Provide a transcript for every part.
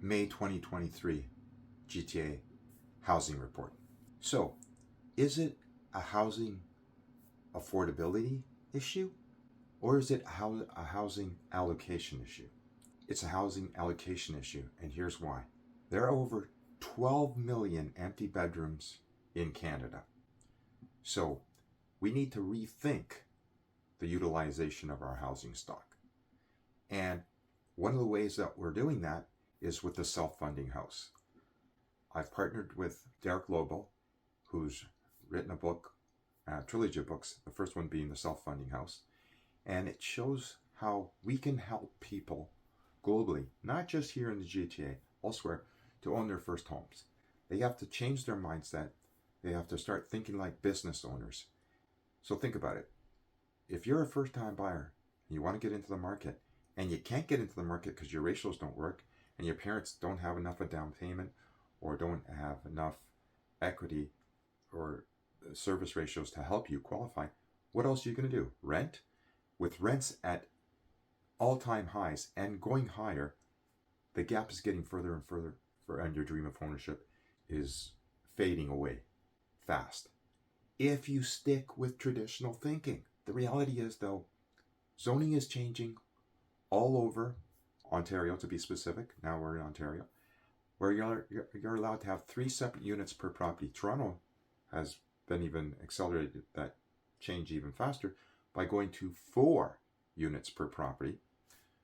May 2023 GTA housing report. So, is it a housing affordability issue, or is it a housing allocation issue? It's a housing allocation issue, and here's why. There are over 12 million empty bedrooms in Canada. So we need to rethink the utilization of our housing stock. And one of the ways that we're doing that is with the self-funding house. I've partnered with Derek Lobel, who's written a book, a trilogy of books, the first one being the self-funding house. And it shows how we can help people globally, not just here in the GTA, elsewhere, to own their first homes. They have to change their mindset. They have to start thinking like business owners. So think about it. If you're a first-time buyer and you want to get into the market, and you can't get into the market because your ratios don't work, and your parents don't have enough of down payment, or don't have enough equity or service ratios to help you qualify, what else are you going to do? Rent? With rents at all-time highs and going higher, the gap is getting further and further, and your dream of ownership is fading away fast. If you stick with traditional thinking. The reality is, though, zoning is changing all over Ontario, to be specific. Now we're in Ontario, where you're allowed to have 3 separate units per property. Toronto has been even accelerated that change even faster by going to 4 units per property,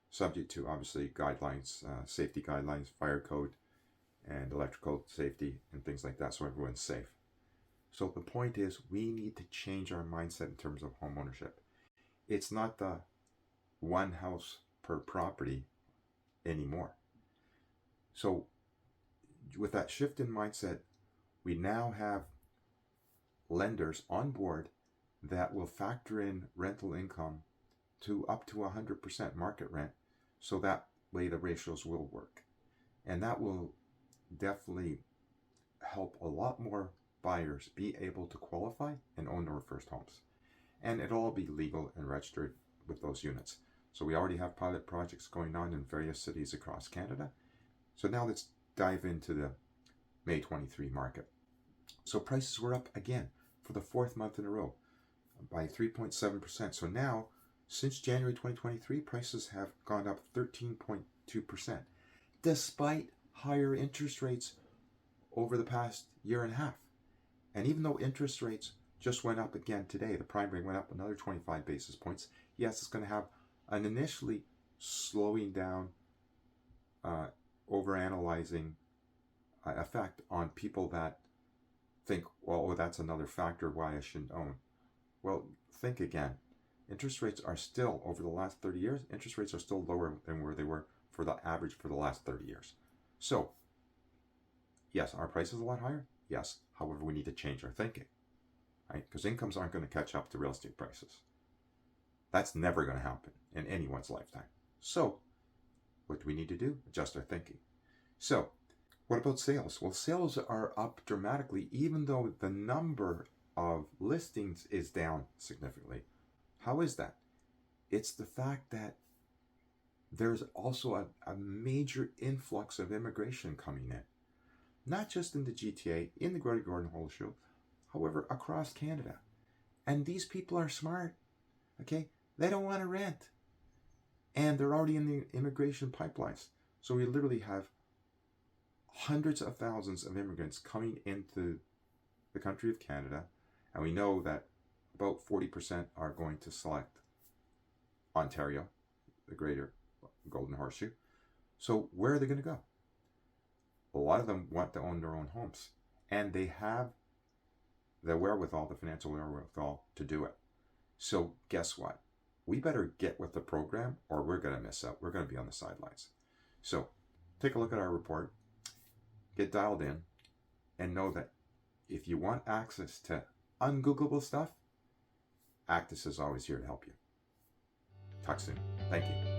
subject to obviously guidelines, safety guidelines, fire code, and electrical safety and things like that, so everyone's safe. So the point is, we need to change our mindset in terms of home ownership. It's not the one house per property anymore. So with that shift in mindset, we now have lenders on board that will factor in rental income to up to 100% market rent, so that way the ratios will work. And that will definitely help a lot more buyers be able to qualify and own their first homes. And it'll all be legal and registered with those units. So we already have pilot projects going on in various cities across Canada. So now let's dive into the May 23 market. So prices were up again for the 4th month in a row by 3.7%. So now, since January 2023, prices have gone up 13.2%, despite higher interest rates over the past year and a half. And even though interest rates just went up again today, the prime rate went up another 25 basis points, yes, it's going to have an initially slowing down, overanalyzing effect on people that think, well, oh, that's another factor why I shouldn't own. Well, think again. Interest rates are still, over the last 30 years, interest rates are still lower than where they were for the average for the last 30 years. So, yes, our price is a lot higher. Yes, however, we need to change our thinking, right? Because incomes aren't going to catch up to real estate prices. That's never going to happen in anyone's lifetime. So, what do we need to do? Adjust our thinking. So, what about sales? Well, sales are up dramatically, even though the number of listings is down significantly. How is that? It's the fact that there's also a major influx of immigration coming in. Not just in the GTA, in the Greater Gordon Horseshoe, however, across Canada. And these people are smart, okay? They don't want to rent. And they're already in the immigration pipelines. So we literally have hundreds of thousands of immigrants coming into the country of Canada. And we know that about 40% are going to select Ontario, the Greater Golden Horseshoe. So where are they going to go? A lot of them want to own their own homes, and they have the wherewithal, the financial wherewithal to do it. So guess what? We better get with the program, or we're going to miss out. We're going to be on the sidelines. So take a look at our report, get dialed in, and know that if you want access to ungoogleable stuff, Actus is always here to help you. Talk soon. Thank you.